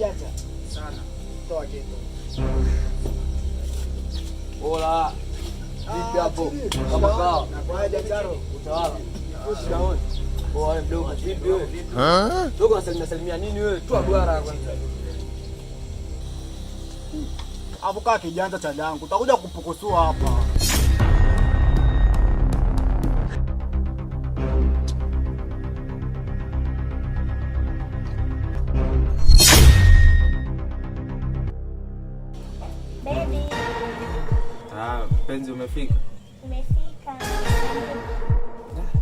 janja sana. Toa kitu. Hola. Vipi hapo? Kama kao. Na kwa haja jaro Utawala. Ushaona. Wewe mdogo vipi wewe? Dogo unasalimia nini wewe? Toa duara kwanza. Hapo kaa kijanja cha jangu. Utakuja kupukusua hapa. Baby. Penzi umefika? Umefika.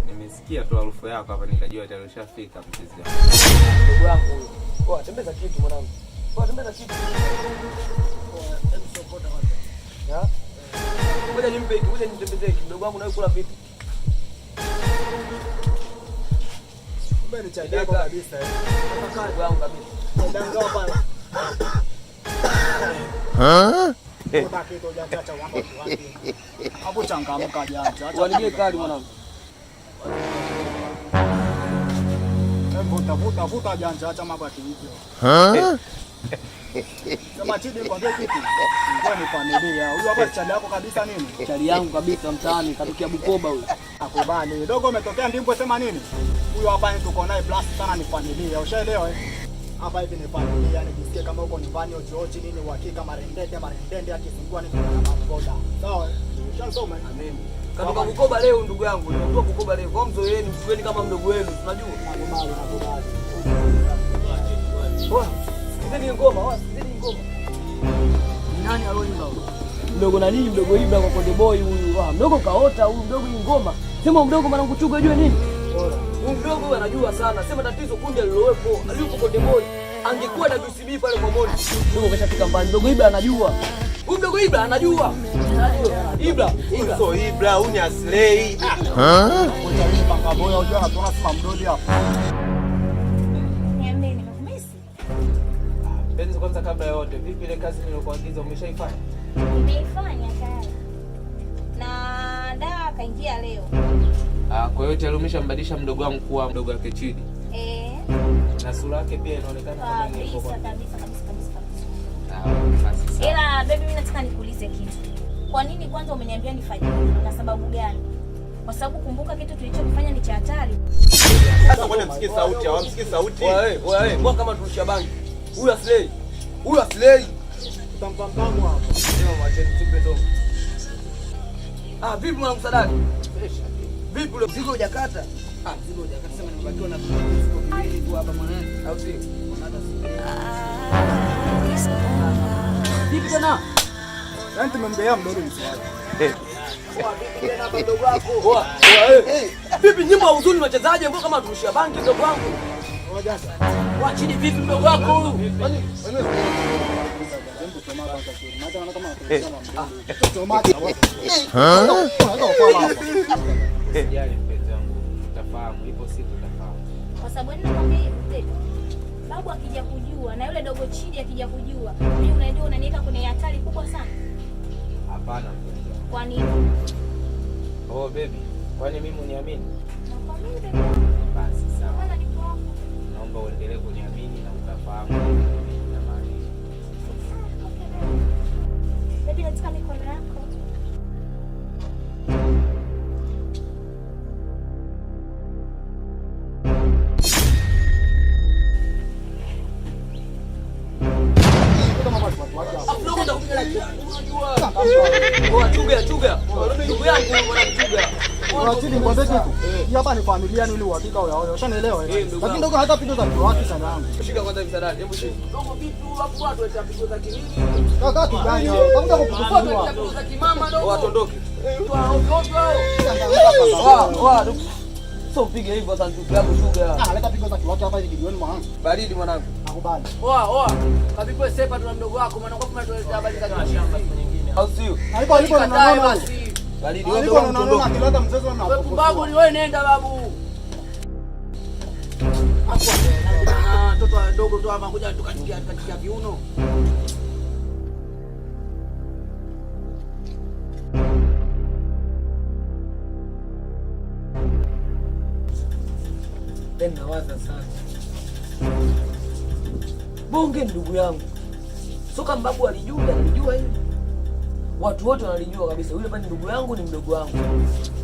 Nimesikia tu harufu yako hapa nikajua tayari ushafika mpenzi wangu. Ndugu yangu huyo. Poa, tembeza kitu mwanangu. Poa, tembeza kitu. Hebu sokota kwanza. Ya? Ngoja nimpe hiki, ngoja nitembezee hiki. Ndugu wangu nawe kula vipi? Kumbe ni cha yako kabisa eh. Kaka ndugu yangu kabisa. Ndango hapa. Kwa kitu janja cha wangu wake. Hapo changamka janja. Wanige kali mwanangu. Vuta janja, acha mambo ya hivyo. Kama chidi nikwambie kitu. Ngoja ni familia. Huyu hapa chali yako kabisa nini? Chali yangu kabisa mtaani katokea Bukoba huyu. Akubali. Dogo umetokea Ndimbo sema nini? Huyu hapa tuko naye blast sana ni familia. Ushaelewa eh? Hapa hivi ni familia, nijisikie kama uko nyumbani ochochi nini uhakika marendende akifungua nini na maboda. Sawa? Ushasoma? Amen. Katoka Bukoba leo ndugu yangu. Nimetoka Bukoba leo. Kwa mzoeeni mchukueni kama mdogo wenu. Tunajua. Nakubali. Poa. Sikizeni ngoma, sikizeni ngoma. Ni nani aloimba huyo? Mdogo nani? Mdogo Ibra kwa Konde Boy huyu. Mdogo kaota huyu mdogo hii ngoma. Sema mdogo mwanangu chuga jua nini? Huyu mdogo huyu anajua sana. Sema tatizo kundi alilowepo. Aliyuko Konde Boy. Angekuwa na UCB pale kwa Moni. Mdogo kashafika mbali. Mdogo Ibra anajua. Huyu mdogo Ibra anajua. Ibra. So Ibra uni aslay. Mtaani panga boya unajua anatona sima mdoli hapa. Niambie nimekumisi. Penzi kwanza kabla ya yote, vipi ile kazi niliyokuagiza umeshaifanya? Nimeifanya tayari. Na dawa kaingia leo. Kwa hiyo tayari umeshambadilisha mdogo wangu kuwa mdogo wake Chidi. Na sura yake pia inaonekana kama ni kabisa kabisa. Basi. Ila baby mimi nataka nikuulize kitu. Kwa nini kwanza umeniambia nifanye hivyo? Na sababu gani? Kwa sababu kumbuka kitu tulichokifanya ni cha hatari. Sasa ngoja msikie sauti, hawamsikii sauti. Wewe, mbona kama tulisha bangi? Huyu aslay. Huyu aslay. Tutampangamu hapa. Sema mwacheni tupe domo. Vipi mwanangu Sadaki? Vipi ule mzigo hujakata? Mzigo hujakata sema nimebakiwa na mzigo viwili tu hapa mwanangu. Au sio? Vipi tena? Yaani tumemgea mdogo msiaje. Vipi tena mdogo wako? Vipi nyimbo ya huzuni unachezaje? Mbona kama turushia bangi mdogo wangu? Ngoja sasa. Chini vipi mdogo wako huyu? Sijali mpenzi wangu, utafahamu, ipo siku utafahamu. Kwa sababu ninakwambia hivi, babu akija kujua na yule dogo Chidi akija kujua, mimi unajua unaniweka kwenye hatari kubwa sana. Hapana mpenzi wangu. Kwa nini? Baby, kwani mimi uniamini? Nakwambia baby. Basi sawa. Kama niko hapo. Naomba uendelee kuniamini na utafahamu na maana. Baby nataka mikono yako. Hapa ni familia ni uhakika uyaone. Ushanielewa? Lakini ndogo hata pigo za kiwaki sana yangu. Shika kwanza msadani. Hebu shika. Ndogo vipi hapo watu watapigo za kinini? Kaka kijani. Takuja kukufuata. Tapigo za kimama ndogo. Watondoke. So mpige hivyo sasa ndugu yangu shuga. Leta pigo za kiwaki hapa ili kijioni mwanangu. Baridi mwanangu. Nakubali. Kapigwe sepa tuna mdogo wako maana kwa tunaletea habari za mashamba nyingine. Au sio? Alipo naona. Baridi wewe ndio mtondoke. Akileta mchezo na wewe babu ni wewe nenda babu. Mtoto wadogo tu hapa ngoja tukatikia viuno. Nawaza sana. Bonge ndugu yangu. Sio kama babu alijua hili. Watu wote wanalijua kabisa. Yule pale ndugu yangu ni mdogo wangu.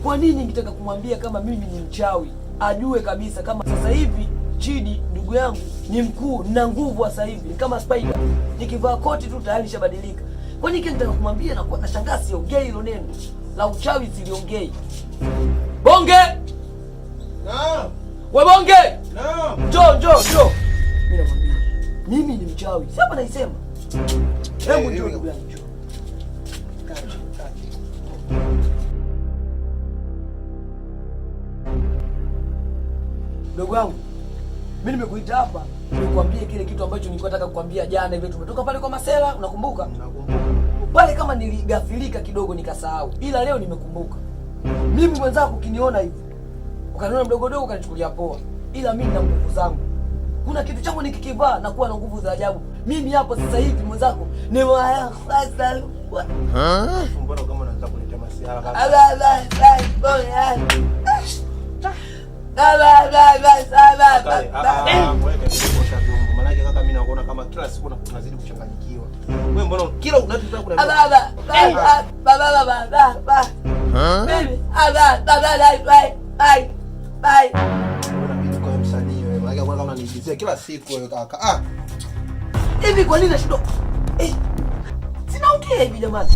Kwa nini nitaka kumwambia kama mimi ni mchawi? Ajue kabisa kama sasa hivi Chidi ndugu yangu ni mkuu, nina nguvu sasa hivi. Ni kama spider. Nikivaa koti tu tayari shabadilika. Kwa nini nitaka kumwambia na kwa nashangaa siongei hilo neno? La uchawi siliongei. Bonge! Naam. We Bonge! Naam. Njoo. Mimi namwambia. Mimi ni mchawi. Si hapa naisema. Hebu njoo ndugu yangu. Ndugu yangu, mimi nimekuita hapa nikwambie kile kitu ambacho nilikuwa nataka kukwambia jana hivi. Tumetoka pale kwa Masela, unakumbuka? Nakumbuka. Pale kama niligafilika kidogo nikasahau. Ila leo nimekumbuka. Mimi mwenzako ukiniona hivi, ukaniona mdogo ukanichukulia poa. Ila mimi nina nguvu zangu. Kuna kitu changu nikikivaa na kuwa na nguvu za ajabu. Mimi hapo sasa hivi mwenzako ni waya sasa. Mbona kama unaanza kuleta masiara kama? Manake kaka mimi naona kama kila siku unazidi kuchanganyikiwa. Wewe mbona kila unataka kuna unabidi kwa msanii wewe. Manake kama unanijizia kila siku wewe kaka. Hivi kwa nini nashindwa? Sinaongea hivi jamani.